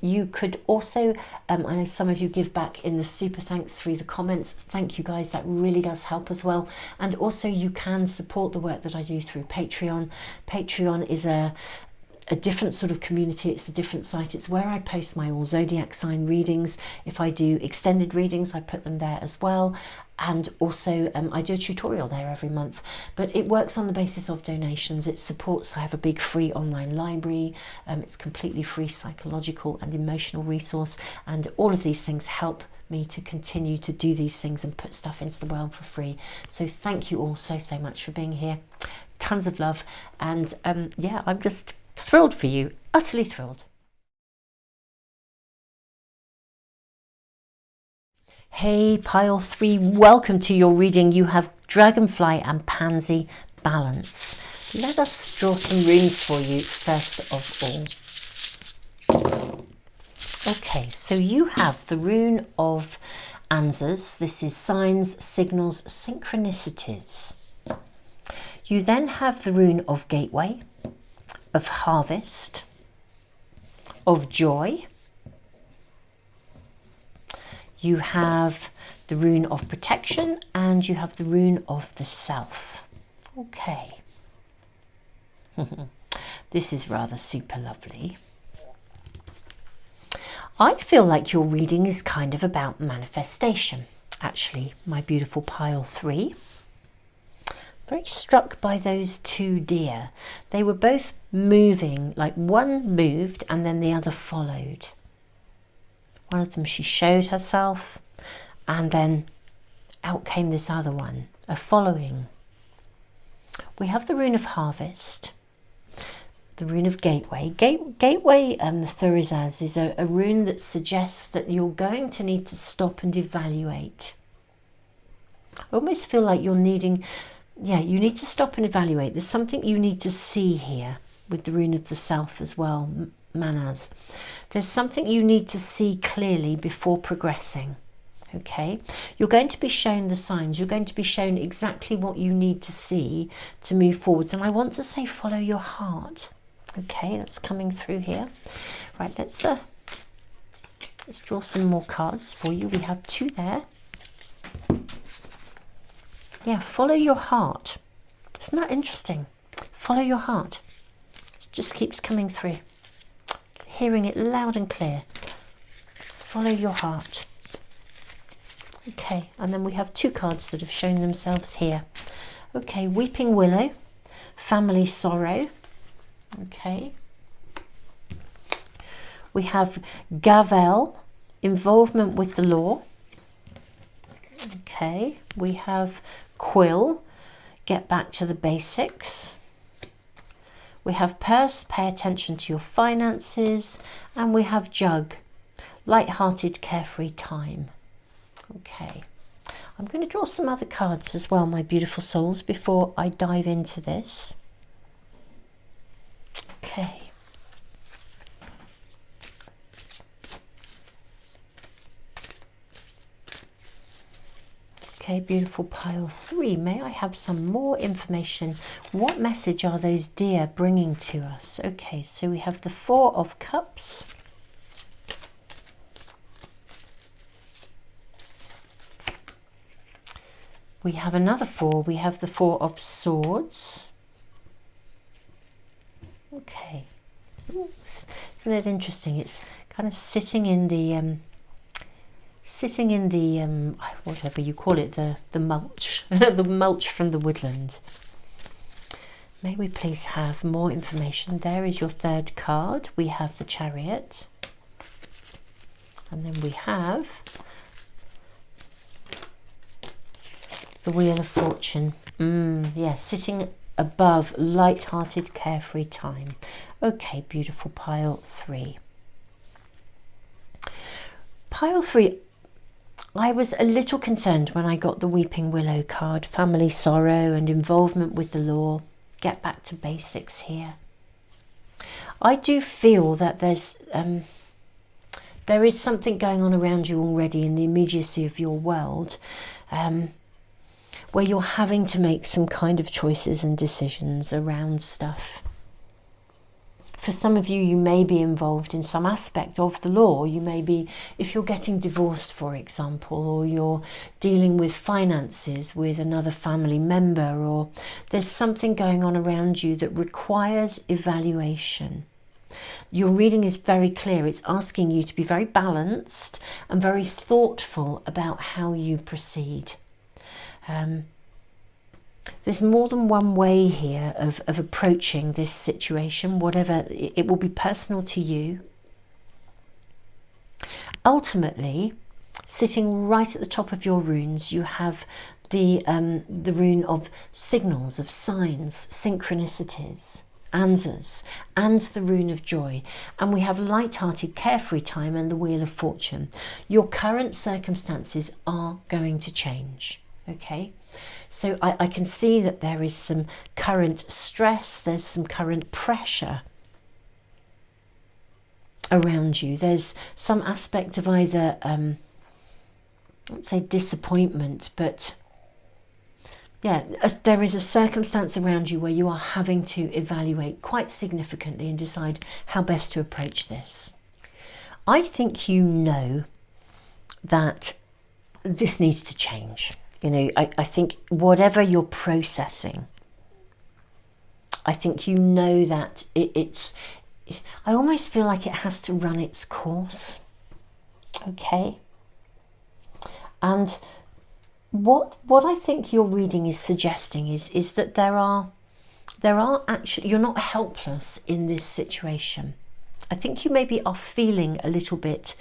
You could also, I know some of you give back in the super thanks through the comments. Thank you guys, that really does help as well. And also you can support the work that I do through Patreon. Patreon is a different sort of community. It's a different site. It's where I post my all zodiac sign readings. If I do extended readings, I put them there as well. And also I do a tutorial there every month, but it works on the basis of donations. It supports, I have a big free online library. It's completely free psychological and emotional resource, and all of these things help me to continue to do these things and put stuff into the world for free. So thank you all so much for being here. Tons of love, and yeah, I'm just thrilled for you, utterly thrilled. Hey, pile 3, welcome to your reading. You have Dragonfly and Pansy balance. Let us draw some runes for you first of all. Okay, so you have the rune of answers. This is signs, signals, synchronicities. You then have the rune of gateway, of harvest, of joy. You have the rune of protection, and you have the rune of the self. Okay. This is rather super lovely. I feel like your reading is kind of about manifestation, actually, my beautiful pile 3. Very struck by those 2 deer. They were both moving, like one moved and then the other followed. One of them, she showed herself, and then out came this other one, a following. We have the rune of harvest, The rune of Gateway. Gateway Thurizaz is a rune that suggests that you're going to need to stop and evaluate. I almost feel like you're needing, yeah, you need to stop and evaluate. There's something you need to see here with the rune of the Self as well, Manaz. There's something you need to see clearly before progressing. Okay, you're going to be shown the signs. You're going to be shown exactly what you need to see to move forwards. And I want to say follow your heart. Okay, that's coming through here. Right, let's draw some more cards for you. We have 2 there. Yeah, follow your heart. Isn't that interesting? Follow your heart. It just keeps coming through. Hearing it loud and clear. Follow your heart. Okay, and then we have 2 cards that have shown themselves here. Okay, Weeping Willow, Family Sorrow. Okay. We have Gavel, Involvement with the Law. Okay, we have Quill, Get Back to the Basics. We have Purse, Pay Attention to Your Finances. And we have Jug, Light-hearted, Carefree Time. Okay, I'm going to draw some other cards as well, my beautiful souls, before I dive into this. Okay. Okay, beautiful pile 3. May I have some more information? What message are those deer bringing to us? Okay, so we have the 4 of Cups. We have another 4. We have the 4 of Swords. Okay. Ooh, isn't it interesting? It's kind of sitting in the whatever you call it, the mulch, the mulch from the woodland. May we please have more information? There is your 3rd card. We have the Chariot, and then we have the Wheel of Fortune. Yeah, sitting above Light-hearted, Carefree Time. Okay, beautiful pile 3. Pile 3, I was a little concerned when I got the Weeping Willow card, Family Sorrow and Involvement with the Law. Get back to basics here. I do feel that there is something going on around you already in the immediacy of your world, where you're having to make some kind of choices and decisions around stuff. For some of you, you may be involved in some aspect of the law. You may be, if you're getting divorced, for example, or you're dealing with finances with another family member, or there's something going on around you that requires evaluation. Your reading is very clear. It's asking you to be very balanced and very thoughtful about how you proceed. There's more than one way here of approaching this situation, whatever, it will be personal to you. Ultimately, sitting right at the top of your runes, you have the rune of signals, of signs, synchronicities, answers, and the rune of joy. And we have Light-hearted, Carefree Time and the Wheel of Fortune. Your current circumstances are going to change. Okay, so I can see that there is some current stress, there's some current pressure around you. There's some aspect of either, let's say disappointment, but yeah, there is a circumstance around you where you are having to evaluate quite significantly and decide how best to approach this. I think you know that this needs to change. You know, I think whatever you're processing, I think you know that I almost feel like it has to run its course. Okay. And what I think your reading is suggesting is that there are actually, you're not helpless in this situation. I think you maybe are feeling a little bit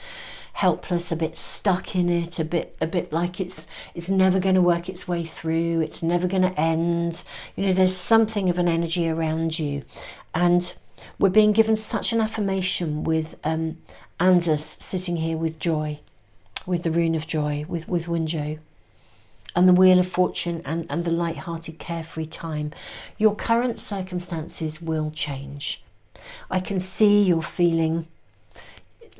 helpless, a bit stuck in it, a bit like it's never going to work its way through, it's never going to end. You know, there's something of an energy around you, and we're being given such an affirmation with Anzus sitting here with joy, with the rune of joy, with Wunjo, and the Wheel of Fortune and the light-hearted, carefree time. Your current circumstances will change. I can see you're feeling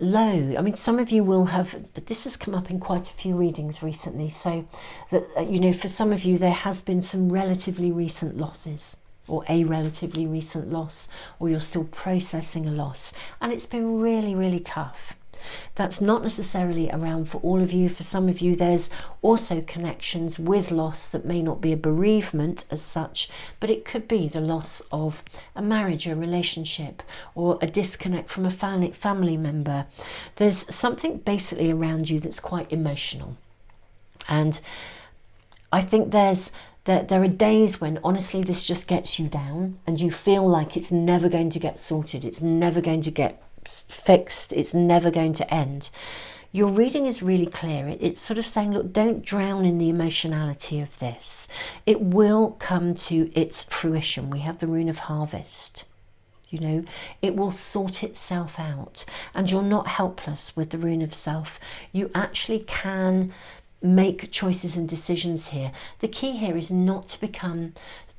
low. I mean, some of you will have, this has come up in quite a few readings recently, so that, you know, for some of you there has been some relatively recent losses, or a relatively recent loss, or you're still processing a loss, and it's been really, really tough. That's not necessarily around for all of you. For some of you, there's also connections with loss that may not be a bereavement as such, but it could be the loss of a marriage, a relationship, or a disconnect from a family member. There's something basically around you that's quite emotional. And I think there are days when honestly this just gets you down and you feel like it's never going to get sorted, it's never going to get fixed, it's never going to end. Your reading is really clear. It's sort of saying, look, don't drown in the emotionality of this. It will come to its fruition. We have the rune of harvest. You know, it will sort itself out, and you're not helpless with the rune of self. You actually can make choices and decisions here. The key here is not to become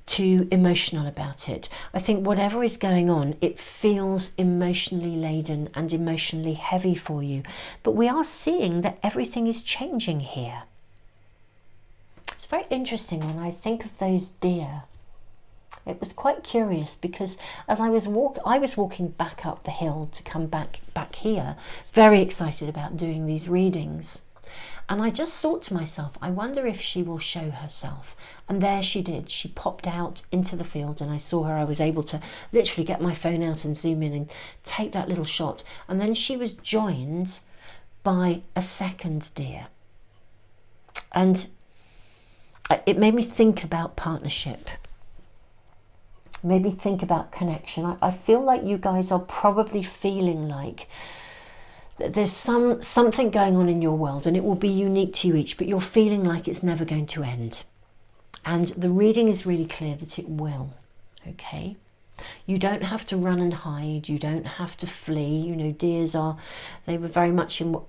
too emotional about it. I think whatever is going on, it feels emotionally laden and emotionally heavy for you. But we are seeing that everything is changing here. It's very interesting when I think of those deer. It was quite curious because as I was walking back up the hill to come back here, very excited about doing these readings. And I just thought to myself, I wonder if she will show herself. And there she did. She popped out into the field and I saw her. I was able to literally get my phone out and zoom in and take that little shot. And then she was joined by a second deer. And it made me think about partnership. It made me think about connection. I feel like you guys are probably feeling like there's something going on in your world, and it will be unique to you each, but you're feeling like it's never going to end. And the reading is really clear that it will, okay? You don't have to run and hide. You don't have to flee. You know, deers they were very much in what,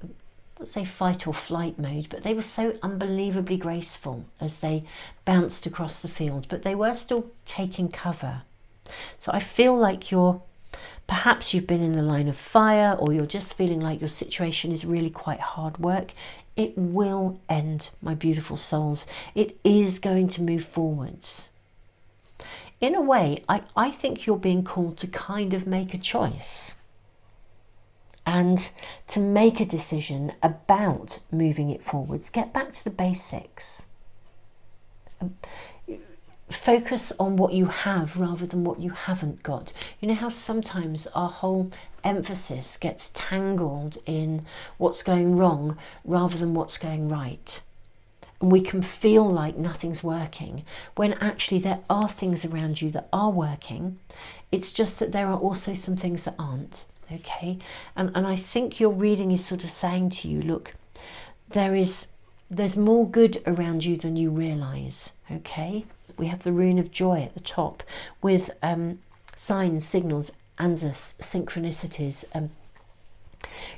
let's say, fight or flight mode, but they were so unbelievably graceful as they bounced across the field, but they were still taking cover. So I feel like perhaps you've been in the line of fire, or you're just feeling like your situation is really quite hard work. It will end, my beautiful souls. It is going to move forwards. In a way, I think you're being called to kind of make a choice and to make a decision about moving it forwards. Get back to the basics. Focus on what you have rather than what you haven't got. You know how sometimes our whole emphasis gets tangled in what's going wrong rather than what's going right. And we can feel like nothing's working when actually there are things around you that are working. It's just that there are also some things that aren't, okay? And I think your reading is sort of saying to you, look, there's more good around you than you realise, okay? We have the rune of joy at the top with signs, signals, answers, synchronicities.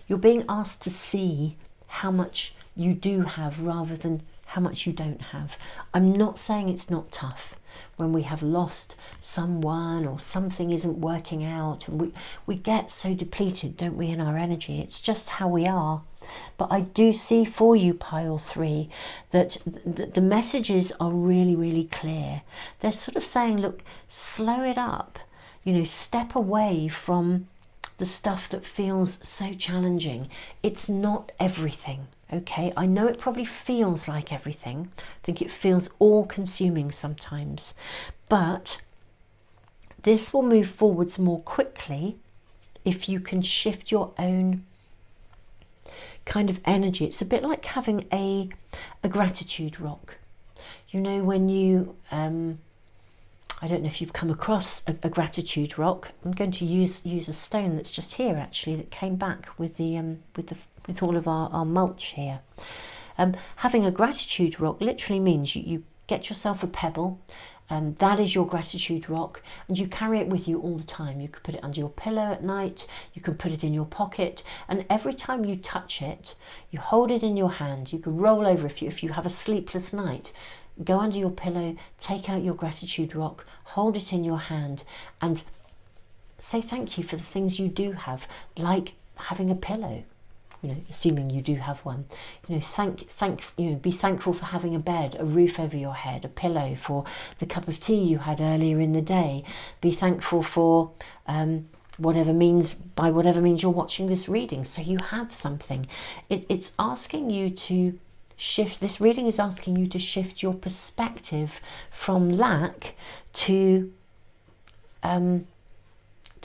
You're being asked to see how much you do have rather than how much you don't have. I'm not saying it's not tough when we have lost someone or something isn't working out. And we get so depleted, don't we, in our energy. It's just how we are. But I do see for you, pile 3, that the messages are really, really clear. They're sort of saying, look, slow it up. You know, step away from the stuff that feels so challenging. It's not everything, okay? I know it probably feels like everything. I think it feels all-consuming sometimes. But this will move forwards more quickly if you can shift your own kind of energy. It's a bit like having a gratitude rock. You know, when you I don't know if you've come across a gratitude rock. I'm going to use a stone that's just here actually, that came back with all of our mulch here. Having a gratitude rock literally means you get yourself a pebble That is your gratitude rock, and you carry it with you all the time. You can put it under your pillow at night, you can put it in your pocket, and every time you touch it, you hold it in your hand. You can roll over if you have a sleepless night. Go under your pillow, take out your gratitude rock, hold it in your hand, and say thank you for the things you do have, like having a pillow. Assuming you do have one, be thankful for having a bed, a roof over your head, a pillow, for the cup of tea you had earlier in the day. Be thankful for whatever means you're watching this reading, so you have something. It's asking you to shift. This reading is asking you to shift your perspective from lack to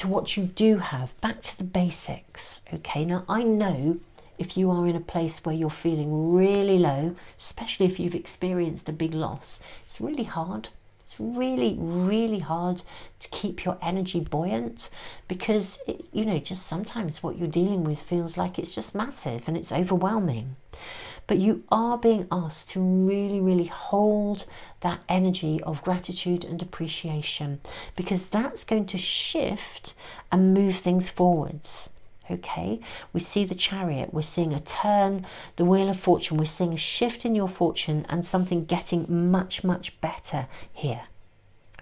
what you do have, back to the basics. Okay, now I know if you are in a place where you're feeling really low, especially if you've experienced a big loss, it's really hard. It's really, really hard to keep your energy buoyant, because just sometimes what you're dealing with feels like it's just massive and it's overwhelming. But you are being asked to really, really hold that energy of gratitude and appreciation, because that's going to shift and move things forwards. Okay, we see the Chariot, we're seeing a turn, the Wheel of Fortune, we're seeing a shift in your fortune and something getting much, much better here.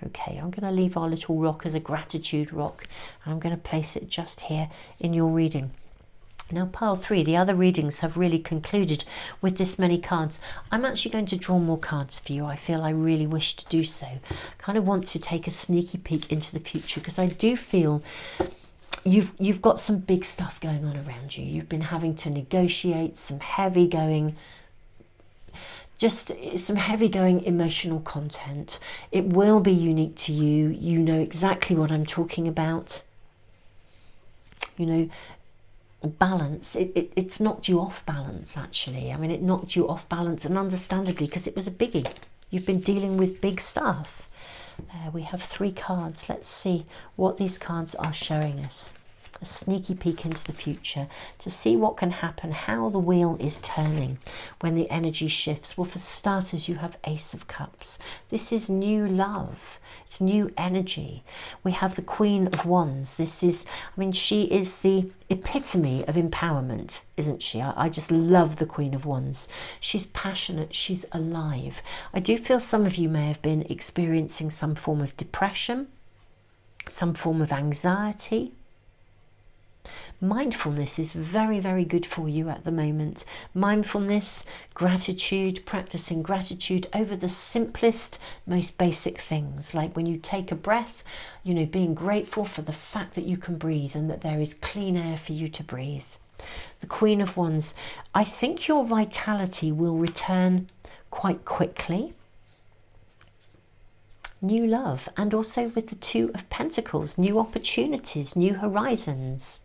Okay, I'm going to leave our little rock as a gratitude rock, and I'm going to place it just here in your reading. Now, pile 3, the other readings have really concluded with this many cards. I'm actually going to draw more cards for you. I feel I really wish to do so. Kind of want to take a sneaky peek into the future, because I do feel you've got some big stuff going on around you. You've been having to negotiate some heavy going emotional content. It will be unique to you. You know exactly what I'm talking about. Balance, it's knocked you off balance, actually. I mean, it knocked you off balance, and understandably, because it was a biggie. You've been dealing with big stuff. There we have 3 cards. Let's see what these cards are showing us. A sneaky peek into the future to see what can happen, how the wheel is turning when the energy shifts. Well, for starters, you have Ace of Cups. This is new love. It's new energy. We have the Queen of Wands. She is the epitome of empowerment, isn't she? I just love the Queen of Wands. She's passionate. She's alive. I do feel some of you may have been experiencing some form of depression, some form of anxiety. Mindfulness is very, very good for you at the moment. Mindfulness, gratitude, practicing gratitude over the simplest, most basic things, like when you take a breath, being grateful for the fact that you can breathe and that there is clean air for you to breathe. The Queen of Wands, I think your vitality will return quite quickly. New love, and also with the Two of Pentacles, new opportunities, new horizons.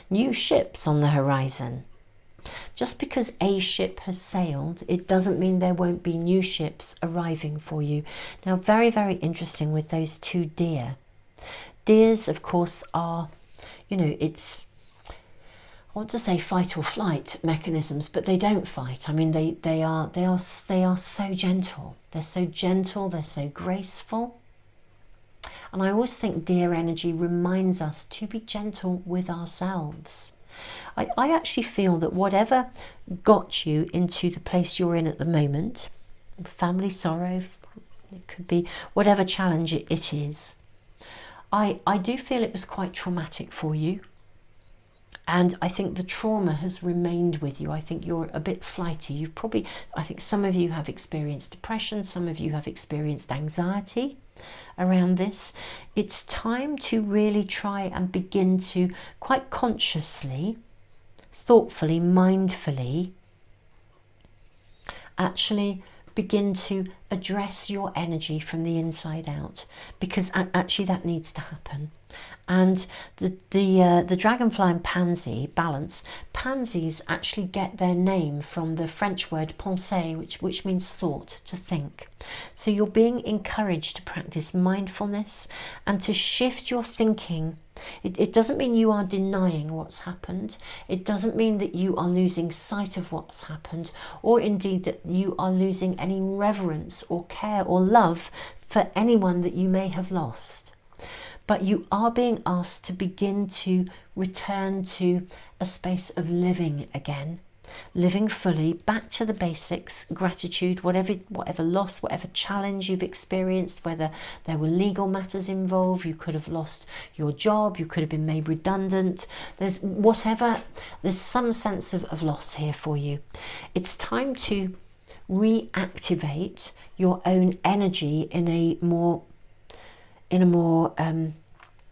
New ships on the horizon. Just because a ship has sailed, it doesn't mean there won't be new ships arriving for you. Now, very, very interesting with those 2 deer. Deers, of course, are, it's, I want to say fight or flight mechanisms, but they don't fight. I mean, they are so gentle. They're so gentle, they're so graceful. And I always think deer energy reminds us to be gentle with ourselves. I actually feel that whatever got you into the place you're in at the moment, family sorrow, it could be whatever challenge it is, I do feel it was quite traumatic for you. And I think the trauma has remained with you. I think you're a bit flighty. I think some of you have experienced depression, some of you have experienced anxiety around this. It's time to really try and begin to quite consciously, thoughtfully, mindfully, actually begin to address your energy from the inside out, because actually that needs to happen. And the dragonfly and pansy balance. Pansies actually get their name from the French word penser, which means thought, to think. So you're being encouraged to practice mindfulness and to shift your thinking. It doesn't mean you are denying what's happened. It doesn't mean that you are losing sight of what's happened, or indeed that you are losing any reverence or care or love for anyone that you may have lost. But you are being asked to begin to return to a space of living again, living fully, back to the basics, gratitude, whatever loss, whatever challenge you've experienced, whether there were legal matters involved, you could have lost your job, you could have been made redundant, there's some sense of loss here for you. It's time to reactivate your own energy in a more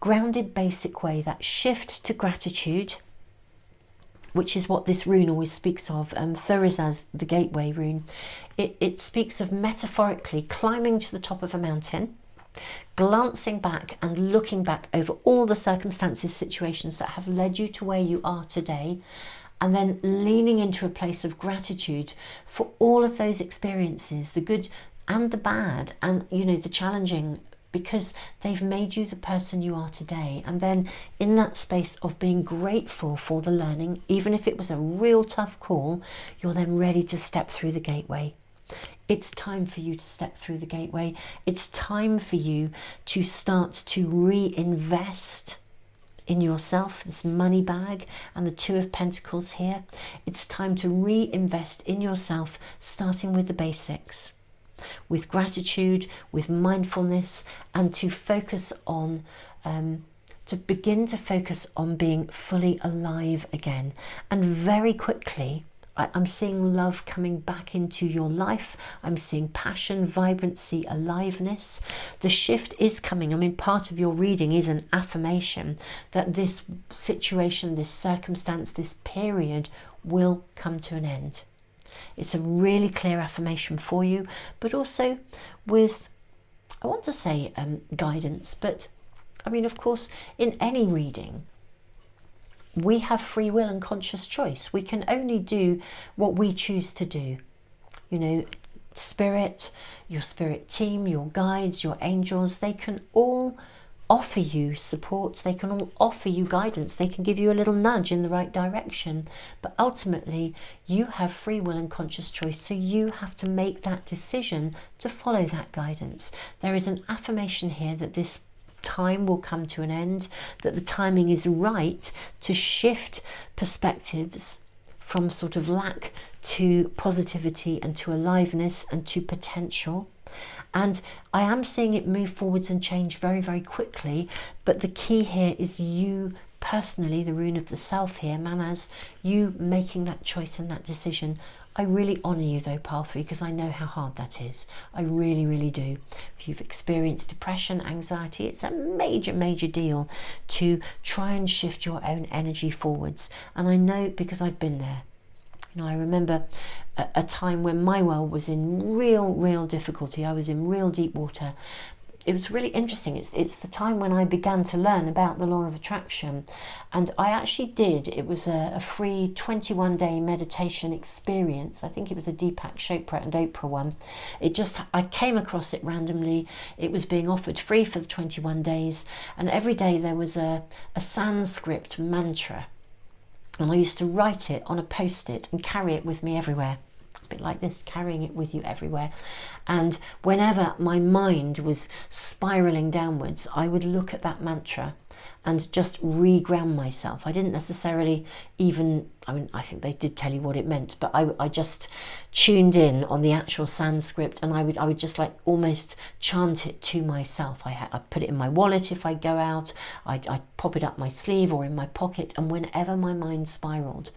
grounded, basic way. That shift to gratitude, which is what this rune always speaks of, Thurisaz, the gateway rune. It speaks of metaphorically climbing to the top of a mountain, glancing back and looking back over all the circumstances, situations that have led you to where you are today, and then leaning into a place of gratitude for all of those experiences, the good and the bad, and the challenging, because they've made you the person you are today. And then in that space of being grateful for the learning, even if it was a real tough call, you're then ready to step through the gateway. It's time for you to step through the gateway. It's time for you to start to reinvest in yourself, this money bag and the Two of Pentacles here. It's time to reinvest in yourself, starting with the basics, with gratitude, with mindfulness, and to focus on begin to focus on being fully alive again. And very quickly I'm seeing love coming back into your life. I'm seeing passion, vibrancy, aliveness. The shift is coming. I mean, part of your reading is an affirmation that this situation, this circumstance, this period will come to an end. It's a really clear affirmation for you, but also with, I want to say guidance, but I mean, of course, in any reading, we have free will and conscious choice. We can only do what we choose to do. Spirit, your spirit team, your guides, your angels, they can all offer you support, they can all offer you guidance, they can give you a little nudge in the right direction, but ultimately you have free will and conscious choice, so you have to make that decision to follow that guidance. There is an affirmation here that this time will come to an end, that the timing is right to shift perspectives from sort of lack to positivity and to aliveness and to potential. And I am seeing it move forwards and change very, very quickly. But the key here is you personally, the rune of the self here, Manas, you making that choice and that decision. I really honour you though, Pile 3, because I know how hard that is. I really, really do. If you've experienced depression, anxiety, it's a major, major deal to try and shift your own energy forwards. And I know because I've been there. I remember a time when my world was in real difficulty. I was in real deep water. It was really interesting. It's the time when I began to learn about the law of attraction. And I actually did. It was a free 21-day meditation experience. I think it was a Deepak Chopra and Oprah one. I came across it randomly. It was being offered free for the 21 days. And every day there was a Sanskrit mantra. And I used to write it on a post-it and carry it with me everywhere. A bit like this, carrying it with you everywhere. And whenever my mind was spiraling downwards, I would look at that mantra and just re-ground myself. I didn't necessarily even, I think they did tell you what it meant, but I just tuned in on the actual Sanskrit, and I would just like almost chant it to myself. I put it in my wallet if I go out, I'd pop it up my sleeve or in my pocket, and whenever my mind spiraled,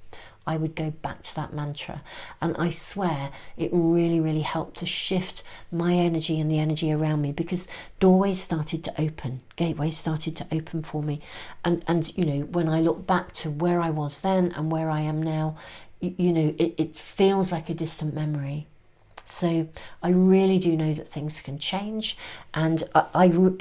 I would go back to that mantra. And I swear it really, really helped to shift my energy and the energy around me, because doorways started to open, gateways started to open for me. And when I look back to where I was then and where I am now, it feels like a distant memory. So I really do know that things can change, and but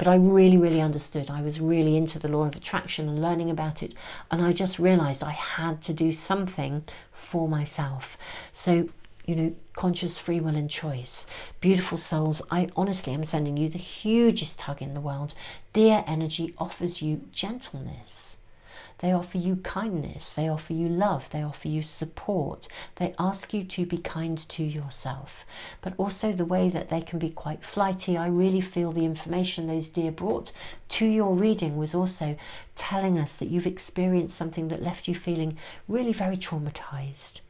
I really understood. I was really into the law of attraction and learning about it, and I just realized I had to do something for myself. So, you know, conscious free will and choice. Beautiful souls, I honestly am sending you the hugest hug in the world. Dear energy offers you gentleness. They offer you kindness, they offer you love, they offer you support. They ask you to be kind to yourself, but also the way that they can be quite flighty. I really feel the information those dear brought to your reading was also telling us that you've experienced something that left you feeling really very traumatized.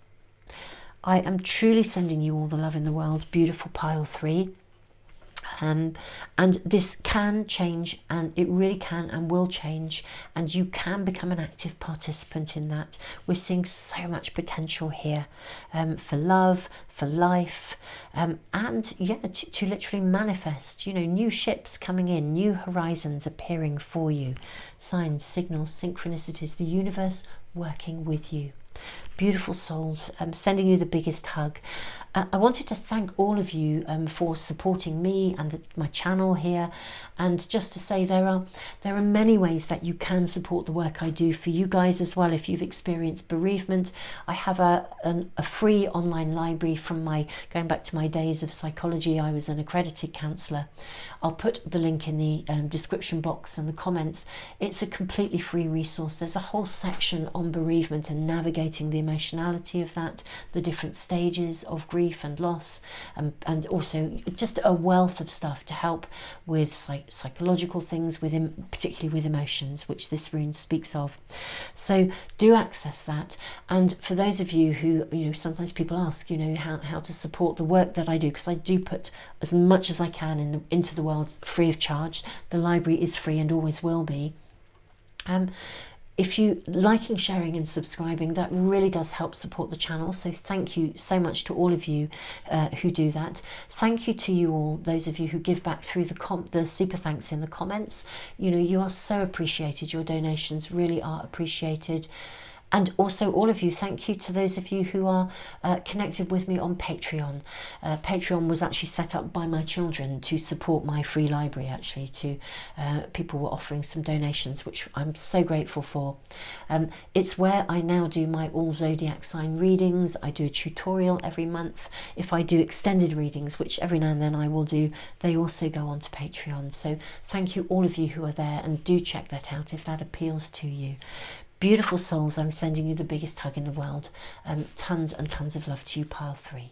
I am truly sending you all the love in the world, beautiful pile 3. And this can change, and it really can and will change, and you can become an active participant in that. We're seeing so much potential here, for love, for life, and yeah, to literally manifest, you know, new ships coming in, new horizons appearing for you, signs, signals, synchronicities, the universe working with you. Beautiful souls, I'm sending you the biggest hug. I wanted to thank all of you for supporting me and my channel here, and just to say there are many ways that you can support the work I do for you guys as well. If you've experienced bereavement, I have a free online library from going back to my days of psychology. I was an accredited counsellor. I'll put the link in the description box and the comments. It's a completely free resource. There's a whole section on bereavement and navigating the emotionality of that, the different stages of grief and loss, and also just a wealth of stuff to help with psychological things, particularly with emotions, which this rune speaks of. So do access that. And for those of you who, you know, sometimes people ask, you know, how to support the work that I do, because I do put as much as I can into the world free of charge. The library is free and always will be. If you liking, sharing and subscribing, that really does help support the channel. So thank you so much to all of you who do that. Thank you to you all, those of you who give back through the super thanks in the comments. You know, you are so appreciated. Your donations really are appreciated. And also all of you, thank you to those of you who are connected with me on Patreon. Patreon was actually set up by my children to support my free library, actually. People were offering some donations, which I'm so grateful for. It's where I now do my all zodiac sign readings. I do a tutorial every month. If I do extended readings, which every now and then I will do, they also go on to Patreon. So thank you all of you who are there, and do check that out if that appeals to you. Beautiful souls, I'm sending you the biggest hug in the world. Tons and tons of love to you, pile 3.